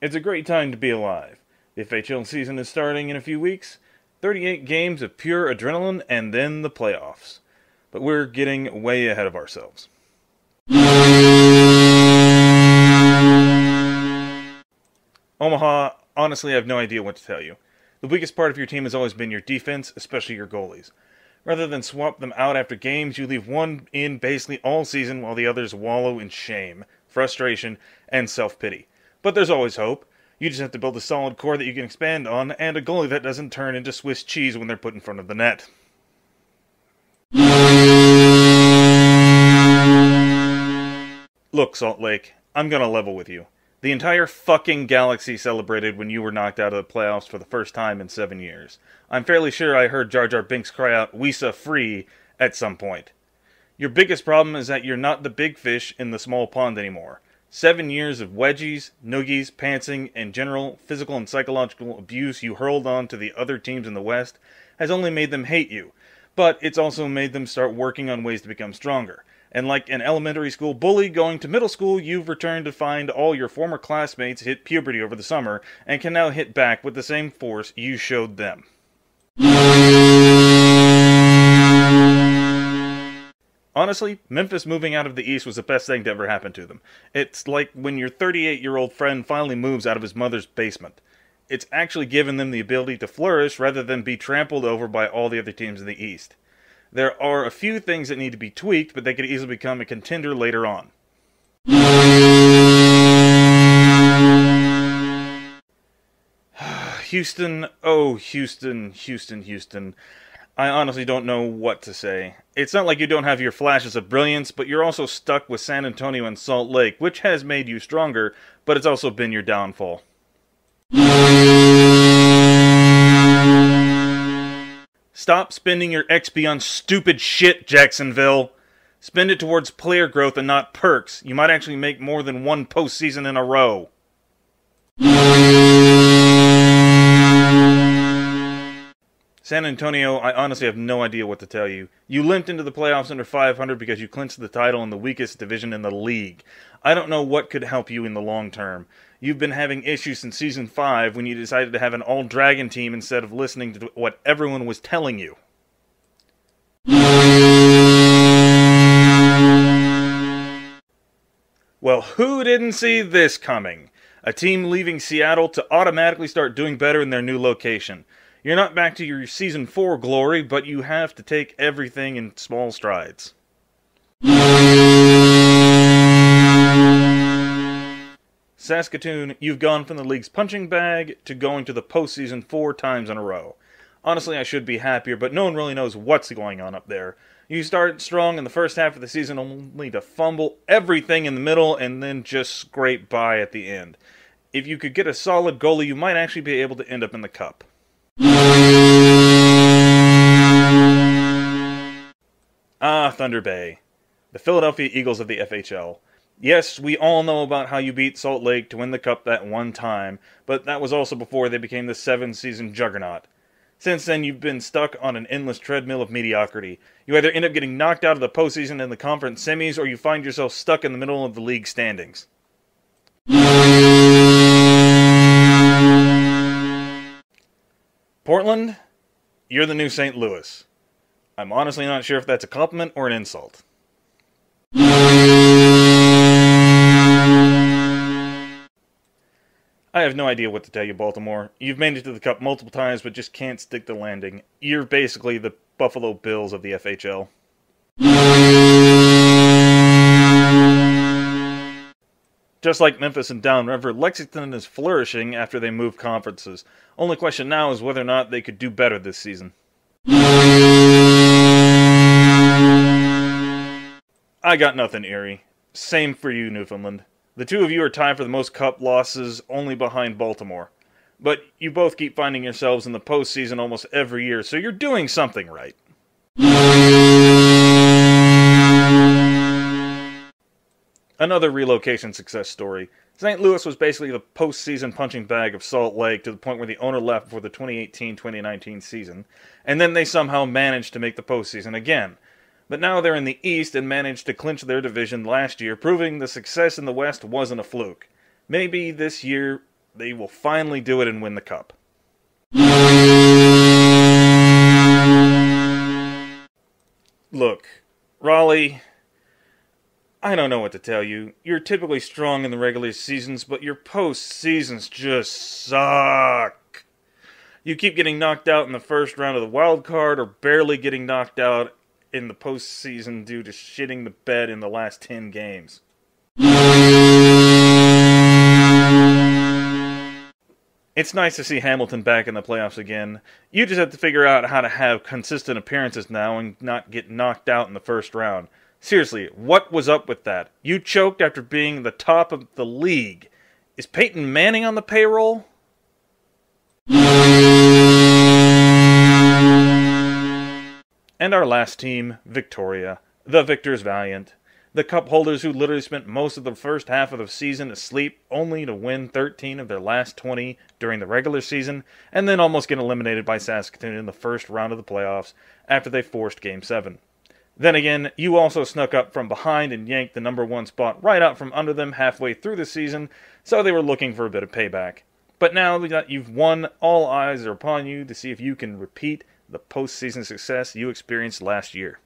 It's a great time to be alive. The FHL season is starting in a few weeks. 38 games of pure adrenaline and then the playoffs. But we're getting way ahead of ourselves. Omaha, honestly, I have no idea what to tell you. The weakest part of your team has always been your defense, especially your goalies. Rather than swap them out after games, you leave one in basically all season while the others wallow in shame, frustration, and self-pity. But there's always hope. You just have to build a solid core that you can expand on, and a goalie that doesn't turn into Swiss cheese when they're put in front of the net. Look, Salt Lake, I'm gonna level with you. The entire fucking galaxy celebrated when you were knocked out of the playoffs for the first time in 7 years. I'm fairly sure I heard Jar Jar Binks cry out, "Weesa free," at some point. Your biggest problem is that you're not the big fish in the small pond anymore. 7 years of wedgies, noogies, pantsing, and general physical and psychological abuse you hurled on to the other teams in the West has only made them hate you, but it's also made them start working on ways to become stronger. And like an elementary school bully going to middle school, you've returned to find all your former classmates hit puberty over the summer, and can now hit back with the same force you showed them. Honestly, Memphis moving out of the East was the best thing to ever happen to them. It's like when your 38-year-old friend finally moves out of his mother's basement. It's actually given them the ability to flourish rather than be trampled over by all the other teams in the East. There are a few things that need to be tweaked, but they could easily become a contender later on. Houston, oh Houston, Houston, Houston. I honestly don't know what to say. It's not like you don't have your flashes of brilliance, but you're also stuck with San Antonio and Salt Lake, which has made you stronger, but it's also been your downfall. Stop spending your XP on stupid shit, Jacksonville. Spend it towards player growth and not perks. You might actually make more than one postseason in a row. San Antonio, I honestly have no idea what to tell you. You limped into the playoffs under 500 because you clinched the title in the weakest division in the league. I don't know what could help you in the long term. You've been having issues since Season 5 when you decided to have an all-dragon team instead of listening to what everyone was telling you. Well, who didn't see this coming? A team leaving Seattle to automatically start doing better in their new location. You're not back to your Season 4 glory, but you have to take everything in small strides. Saskatoon, you've gone from the league's punching bag to going to the postseason 4 times in a row. Honestly, I should be happier, but no one really knows what's going on up there. You started strong in the first half of the season only to fumble everything in the middle and then just scrape by at the end. If you could get a solid goalie, you might actually be able to end up in the cup. Thunder Bay. The Philadelphia Eagles of the FHL. Yes, we all know about how you beat Salt Lake to win the cup that one time, but that was also before they became the 7-season juggernaut. Since then, you've been stuck on an endless treadmill of mediocrity. You either end up getting knocked out of the postseason in the conference semis, or you find yourself stuck in the middle of the league standings. Portland, you're the new St. Louis. I'm honestly not sure if that's a compliment or an insult. I have no idea what to tell you, Baltimore. You've made it to the Cup multiple times, but just can't stick the landing. You're basically the Buffalo Bills of the FHL. Just like Memphis and Downriver, Lexington is flourishing after they moved conferences. Only question now is whether or not they could do better this season. I got nothing, Erie. Same for you, Newfoundland. The two of you are tied for the most cup losses, only behind Baltimore. But you both keep finding yourselves in the postseason almost every year, so you're doing something right. Another relocation success story. St. Louis was basically the postseason punching bag of Salt Lake to the point where the owner left before the 2018-2019 season, and then they somehow managed to make the postseason again. But now they're in the East and managed to clinch their division last year, proving the success in the West wasn't a fluke. Maybe this year they will finally do it and win the cup. Look, Raleigh, I don't know what to tell you. You're typically strong in the regular seasons, but your postseasons just suck. You keep getting knocked out in the first round of the wild card, or barely getting knocked out in the postseason due to shitting the bed in the last 10 games. It's nice to see Hamilton back in the playoffs again. You just have to figure out how to have consistent appearances now and not get knocked out in the first round. Seriously, what was up with that? You choked after being the top of the league. Is Peyton Manning on the payroll? And our last team, Victoria. The victors valiant. The cup holders who literally spent most of the first half of the season asleep, only to win 13 of their last 20 during the regular season, and then almost get eliminated by Saskatoon in the first round of the playoffs after they forced Game 7. Then again, you also snuck up from behind and yanked the number 1 spot right out from under them halfway through the season, so they were looking for a bit of payback. But now that you've won, all eyes are upon you to see if you can repeat the postseason success you experienced last year.